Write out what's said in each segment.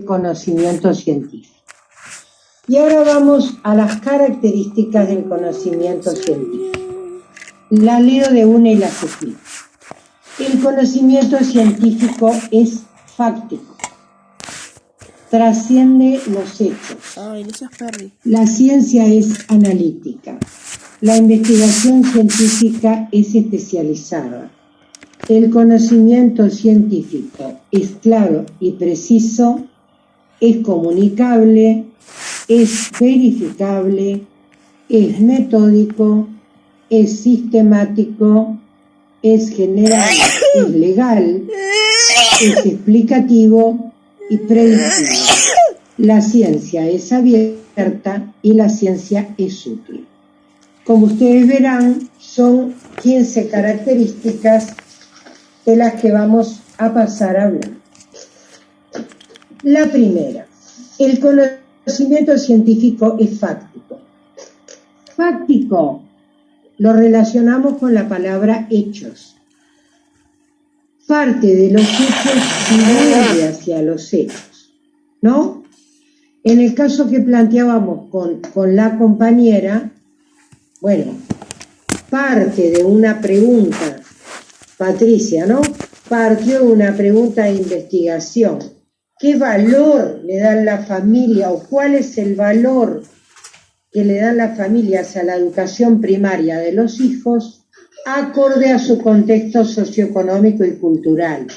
conocimiento científico. Y ahora vamos a las características del conocimiento científico. La leo de una y las explico. El conocimiento científico es fáctico, trasciende los hechos. La ciencia es analítica. La investigación científica es especializada. El conocimiento científico es claro y preciso, es comunicable, es verificable, es metódico, es sistemático, es general, es legal, es explicativo y predictivo. La ciencia es abierta y la ciencia es útil. Como ustedes verán, son 15 características de las que vamos a pasar a hablar. La primera, el conocimiento científico es fáctico. Fáctico lo relacionamos con la palabra hechos. Parte de los hechos y vuelve hacia los hechos, ¿no? En el caso que planteábamos con la compañera, bueno, parte de una pregunta, Patricia, ¿no? Partió de una pregunta de investigación. ¿Qué valor le dan la familia o cuál es el valor que le dan las familias a la educación primaria de los hijos acorde a su contexto socioeconómico y cultural?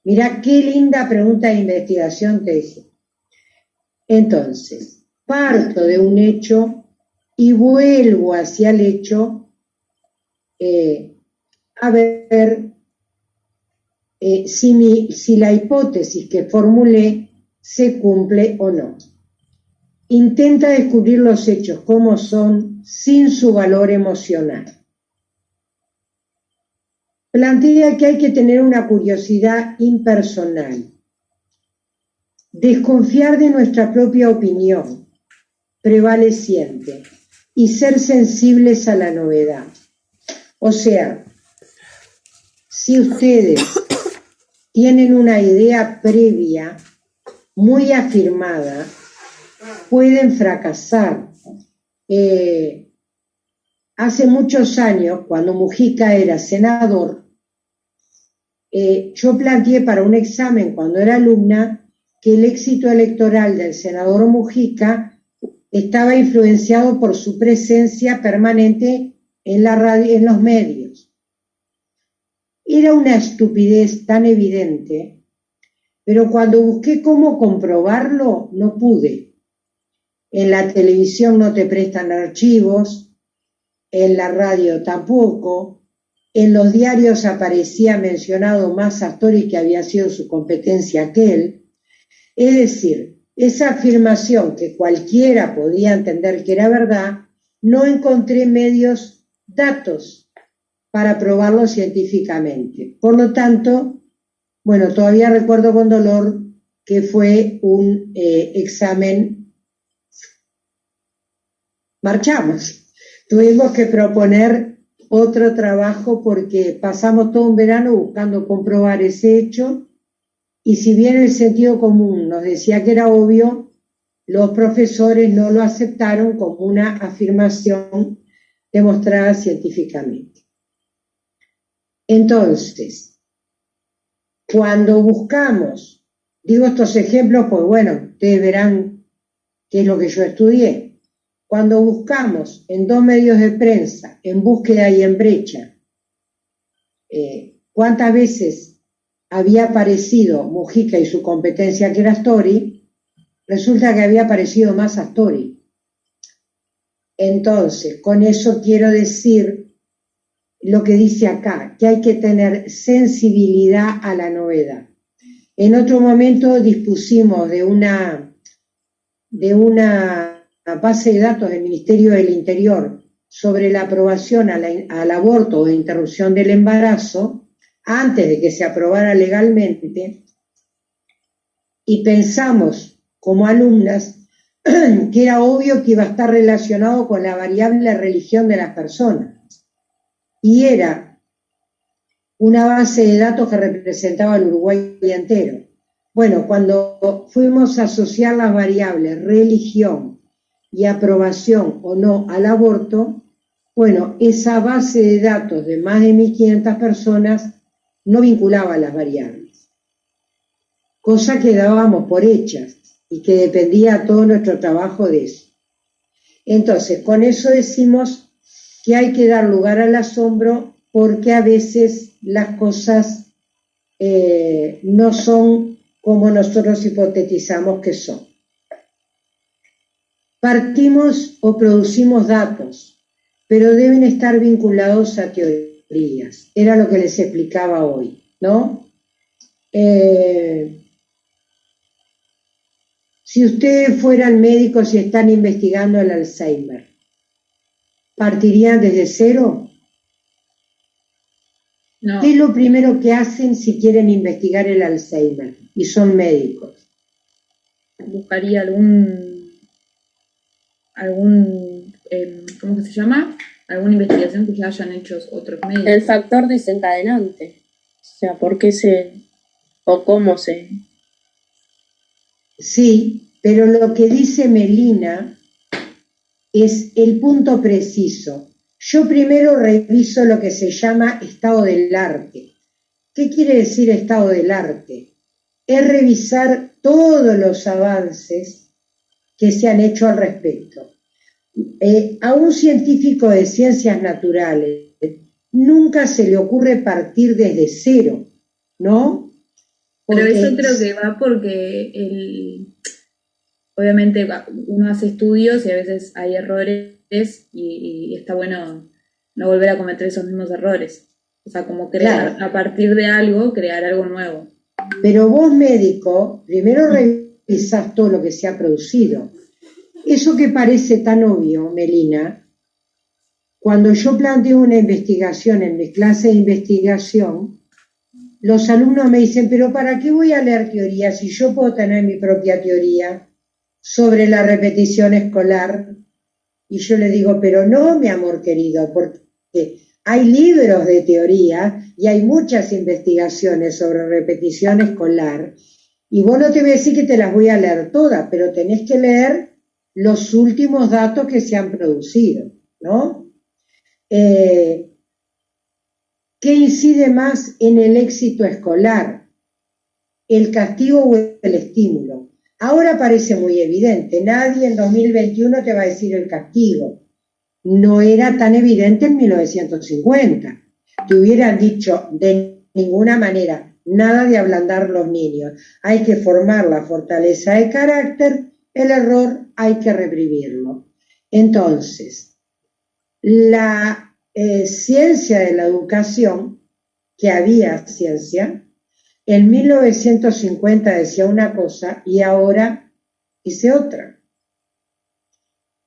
Mirá qué linda pregunta de investigación te dije. Entonces, parto de un hecho y vuelvo hacia el hecho a ver si la hipótesis que formulé se cumple o no. Intenta descubrir los hechos como son sin su valor emocional. Plantea que hay que tener una curiosidad impersonal, desconfiar de nuestra propia opinión prevaleciente y ser sensibles a la novedad. O sea, si ustedes tienen una idea previa muy afirmada, pueden fracasar. Hace muchos años, cuando Mujica era senador, yo planteé para un examen cuando era alumna que el éxito electoral del senador Mujica estaba influenciado por su presencia permanente en la radio, en los medios. Era una estupidez tan evidente, pero cuando busqué cómo comprobarlo, no pude. En la televisión no te prestan archivos, en la radio tampoco, en los diarios aparecía mencionado más Astori que había sido su competencia aquel. Es decir, esa afirmación que cualquiera podía entender que era verdad, no encontré medios, datos para probarlo científicamente. Por lo tanto, bueno, todavía recuerdo con dolor que fue un examen. Marchamos. Tuvimos que proponer otro trabajo porque pasamos todo un verano buscando comprobar ese hecho y si bien el sentido común nos decía que era obvio, los profesores no lo aceptaron como una afirmación demostrada científicamente. Entonces, cuando buscamos, digo estos ejemplos, pues bueno, ustedes verán qué es lo que yo estudié. Cuando buscamos en 2 medios de prensa, en Búsqueda y en Brecha, cuántas veces había aparecido Mujica y su competencia que era Astori, resulta que había aparecido más Astori. Entonces, con eso quiero decir lo que dice acá, que hay que tener sensibilidad a la novedad. En otro momento dispusimos de una base de datos del Ministerio del Interior sobre la aprobación al aborto o interrupción del embarazo, antes de que se aprobara legalmente, y pensamos como alumnas que era obvio que iba a estar relacionado con la variable religión de las personas. Y era una base de datos que representaba al Uruguay entero. Bueno, cuando fuimos a asociar las variables religión y aprobación o no al aborto, bueno, esa base de datos de más de 1.500 personas no vinculaba las variables, cosa que dábamos por hechas y que dependía todo nuestro trabajo de eso. Entonces, con eso decimos que hay que dar lugar al asombro porque a veces las cosas no son como nosotros hipotetizamos que son. Partimos o producimos datos, pero deben estar vinculados a teorías. Era lo que les explicaba hoy, ¿no? Si ustedes fueran médicos y están investigando el Alzheimer, ¿partirían desde cero? No, ¿Qué es lo primero que hacen si quieren investigar el Alzheimer y son médicos? buscaría ¿cómo que se llama? Alguna investigación que ya hayan hecho otros médicos. El factor desencadenante. O sea, ¿por qué o cómo se? Sí, pero lo que dice Melina es el punto preciso. Yo primero reviso lo que se llama estado del arte. ¿Qué quiere decir estado del arte? Es revisar todos los avances que se han hecho al respecto. A un científico de ciencias naturales nunca se le ocurre partir desde cero, ¿no? Pero eso creo que va porque obviamente uno hace estudios y a veces hay errores y está bueno no volver a cometer esos mismos errores. O sea, como crear, a partir de algo, crear algo nuevo. Pero vos, médico, primero revisás todo lo que se ha producido. Eso que parece tan obvio, Melina, cuando yo planteo una investigación en mi clase de investigación, los alumnos me dicen, pero ¿para qué voy a leer teoría si yo puedo tener mi propia teoría sobre la repetición escolar? Y yo le digo, pero no, mi amor querido, porque hay libros de teoría y hay muchas investigaciones sobre repetición escolar, y vos no te voy a decir que te las voy a leer todas, pero tenés que leer los últimos datos que se han producido, ¿no? ¿Qué incide más en el éxito escolar? ¿El castigo o el estímulo? Ahora parece muy evidente, nadie en 2021 te va a decir el castigo. No era tan evidente en 1950. Te hubieran dicho de ninguna manera, nada de ablandar los niños. Hay que formar la fortaleza de carácter, el error hay que reprimirlo. Entonces, la ciencia de la educación, que había ciencia, en 1950 decía una cosa y ahora dice otra.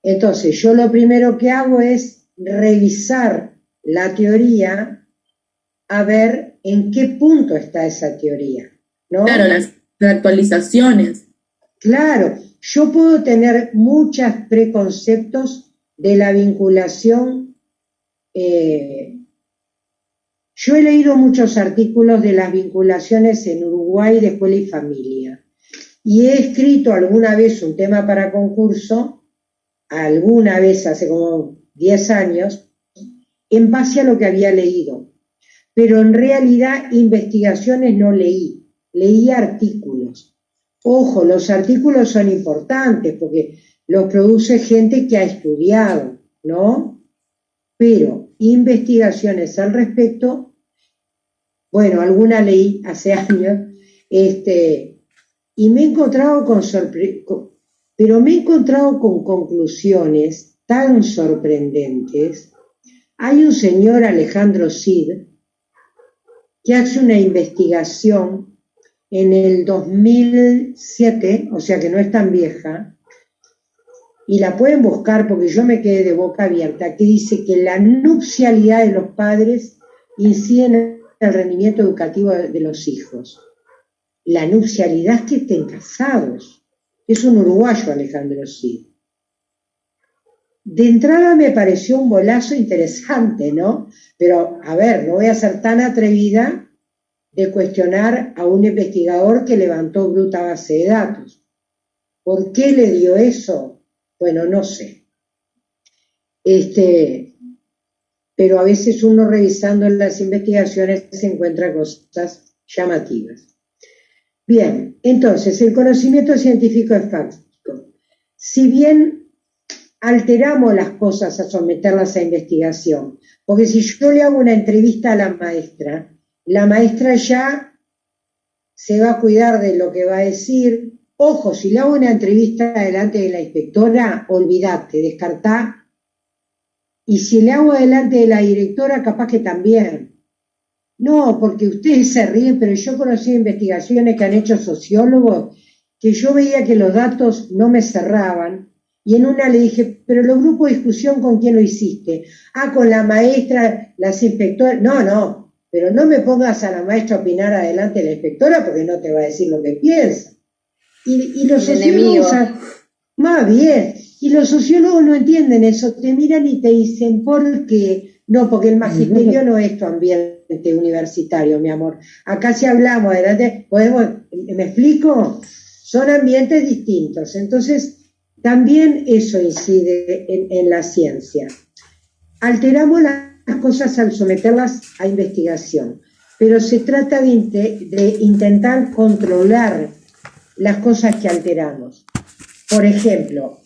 Entonces, yo lo primero que hago es revisar la teoría a ver en qué punto está esa teoría, ¿no? Claro, las actualizaciones. Claro, yo puedo tener muchos preconceptos de la vinculación. Yo he leído muchos artículos de las vinculaciones en Uruguay de escuela y familia y he escrito alguna vez un tema para concurso, alguna vez hace como 10 años, en base a lo que había leído. Pero en realidad investigaciones no leí artículos. Ojo, los artículos son importantes porque los produce gente que ha estudiado, ¿no? Pero investigaciones al respecto, bueno, alguna leí hace años, y me he encontrado pero me he encontrado con conclusiones tan sorprendentes. Hay un señor, Alejandro Cid, que hace una investigación en el 2007, o sea que no es tan vieja, y la pueden buscar porque yo me quedé de boca abierta, que dice que la nupcialidad de los padres incide en el rendimiento educativo de los hijos. La nupcialidad es que estén casados. Es un uruguayo, Alejandro Cid. De entrada me pareció un bolazo interesante, ¿no? Pero, a ver, no voy a ser tan atrevida de cuestionar a un investigador que levantó bruta base de datos. ¿Por qué le dio eso? Bueno, no sé. Pero a veces uno revisando las investigaciones se encuentra cosas llamativas. Bien, entonces el conocimiento científico es fáctico. Si bien alteramos las cosas a someterlas a investigación, porque si yo le hago una entrevista a la maestra ya se va a cuidar de lo que va a decir. Ojo, si le hago una entrevista delante de la inspectora, olvídate, descartá. Y si le hago delante de la directora, capaz que también. No, porque ustedes se ríen, pero yo conocí investigaciones que han hecho sociólogos que yo veía que los datos no me cerraban. Y en una le dije, pero los grupos de discusión, ¿con quién lo hiciste? Ah, con la maestra, las inspectoras. No, pero no me pongas a la maestra a opinar adelante de la inspectora porque no te va a decir lo que piensa. Y los sociólogos, más bien, y los sociólogos no entienden eso, te miran y te dicen, ¿por qué? No, porque el magisterio no es tu ambiente universitario, mi amor. Acá si hablamos, adelante, ¿me explico? Son ambientes distintos. Entonces, también eso incide en la ciencia. Alteramos las cosas al someterlas a investigación, pero se trata de intentar controlar las cosas que alteramos. Por ejemplo,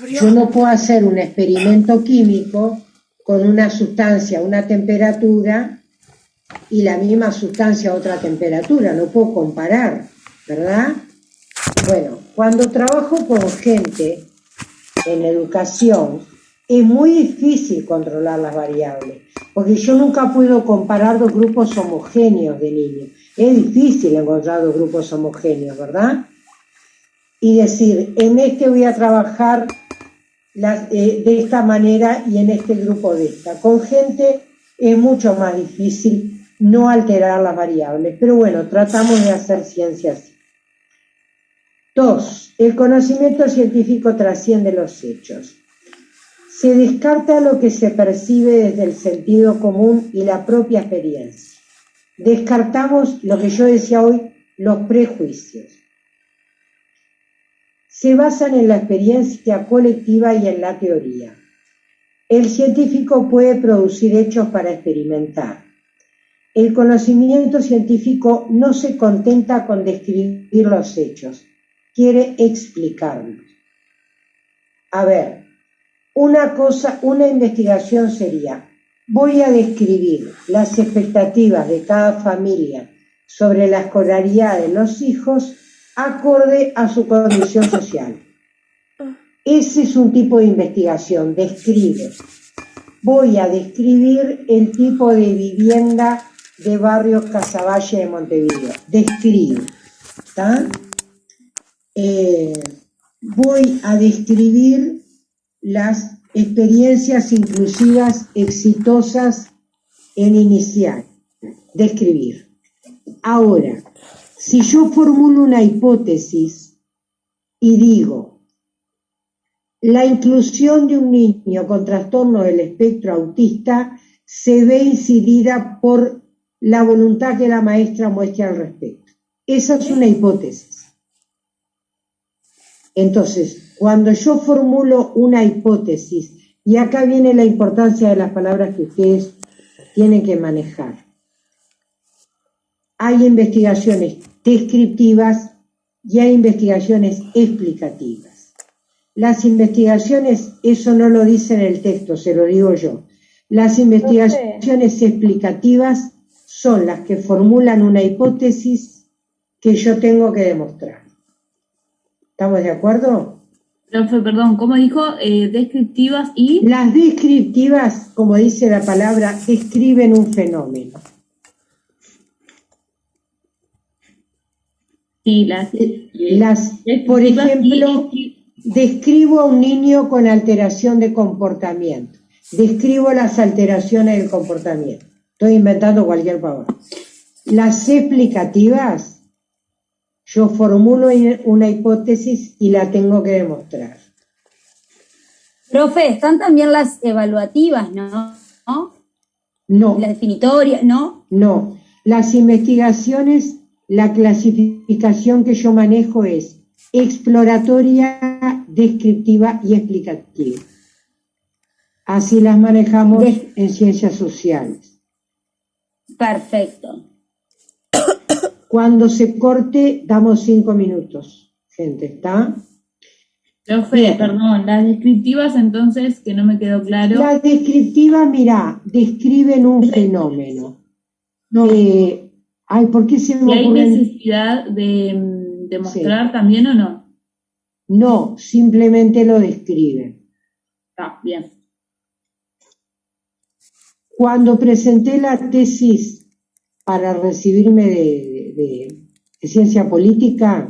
yo no puedo hacer un experimento químico con una sustancia a una temperatura y la misma sustancia a otra temperatura, no puedo comparar, ¿verdad? Bueno, cuando trabajo con gente en educación, es muy difícil controlar las variables, porque yo nunca puedo comparar dos grupos homogéneos de niños. Es difícil encontrar dos grupos homogéneos, ¿verdad? Y decir, en este voy a trabajar de esta manera y en este grupo de esta. Con gente es mucho más difícil no alterar las variables, pero bueno, tratamos de hacer ciencia así. 2. El conocimiento científico trasciende los hechos. Se descarta lo que se percibe desde el sentido común y la propia experiencia. Descartamos lo que yo decía hoy, los prejuicios. Se basan en la experiencia colectiva y en la teoría. El científico puede producir hechos para experimentar. El conocimiento científico no se contenta con describir los hechos, quiere explicarlos. A ver, una investigación sería, voy a describir las expectativas de cada familia sobre la escolaridad de los hijos acorde a su condición social. Ese es un tipo de investigación, describe. Voy a describir el tipo de vivienda de barrio Casaballe de Montevideo. Describe. ¿Está? Voy a describir las experiencias inclusivas exitosas en inicial. Describir. Ahora, si yo formulo una hipótesis y digo, la inclusión de un niño con trastorno del espectro autista se ve incidida por la voluntad que la maestra muestre al respecto. Esa es una hipótesis. Entonces, cuando yo formulo una hipótesis, y acá viene la importancia de las palabras que ustedes tienen que manejar. Hay investigaciones descriptivas y hay investigaciones explicativas. Las investigaciones, eso no lo dice en el texto, se lo digo yo. Las investigaciones explicativas son las que formulan una hipótesis que yo tengo que demostrar. ¿Estamos de acuerdo? Profe, perdón, ¿cómo dijo? Descriptivas y... Las descriptivas, como dice la palabra, describen un fenómeno. Sí, por ejemplo, describo a un niño con alteración de comportamiento. Describo las alteraciones del comportamiento. Estoy inventando cualquier palabra. Las explicativas, yo formulo una hipótesis y la tengo que demostrar. Profe, están también las evaluativas, ¿no? No. Las definitorias, ¿no? No. Las investigaciones, la clasificación que yo manejo es exploratoria, descriptiva y explicativa. Así las manejamos en ciencias sociales. Perfecto. Cuando se corte, damos 5 minutos, gente, ¿está? Profe, perdón, las descriptivas entonces, que no me quedó claro. Las descriptivas, mirá, describen un fenómeno. ¿Por qué se me ¿Y hay ocurren? necesidad de mostrar también o no? No, simplemente lo describen. Ah, bien. Cuando presenté la tesis para recibirme de ciencia política,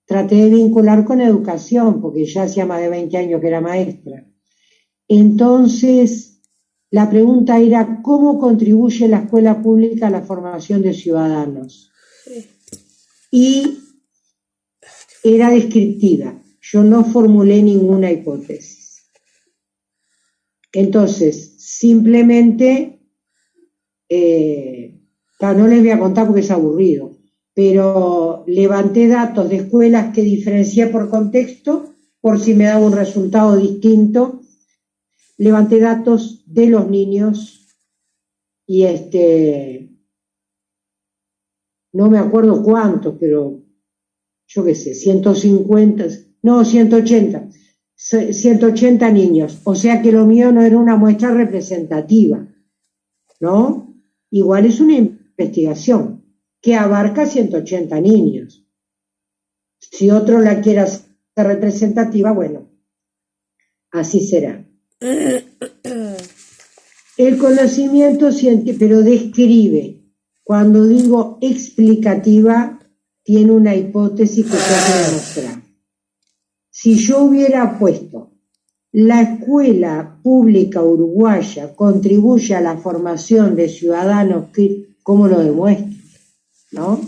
traté de vincular con educación, porque ya hacía más de 20 años que era maestra. Entonces, la pregunta era, ¿cómo contribuye la escuela pública a la formación de ciudadanos? Y era descriptiva. Yo no formulé ninguna hipótesis. Entonces, simplemente, no les voy a contar porque es aburrido, pero levanté datos de escuelas que diferencié por contexto, por si me daba un resultado distinto. Levanté datos de los niños y no me acuerdo cuántos, pero yo qué sé, 180 niños. O sea que lo mío no era una muestra representativa, ¿no? Igual es una investigación que abarca 180 niños. Si otro la quiere hacer representativa, bueno, así será. El conocimiento científico, pero describe. Cuando digo explicativa, tiene una hipótesis que tengo que demostrar. Si yo hubiera puesto la escuela pública uruguaya contribuye a la formación de ciudadanos, ¿cómo lo demuestro? ¿No?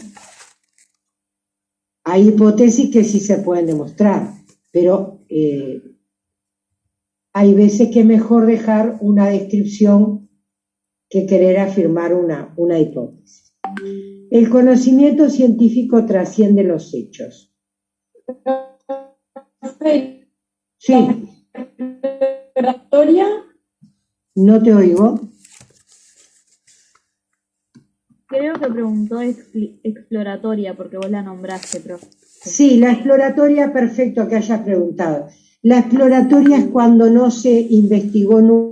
Hay hipótesis que sí se pueden demostrar, pero hay veces que es mejor dejar una descripción que querer afirmar una hipótesis. El conocimiento científico trasciende los hechos. Sí. ¿Exploratoria? No te oigo. Creo que preguntó exploratoria porque vos la nombraste, profe. Sí, la exploratoria, perfecto que hayas preguntado. La exploratoria es cuando no se investigó nunca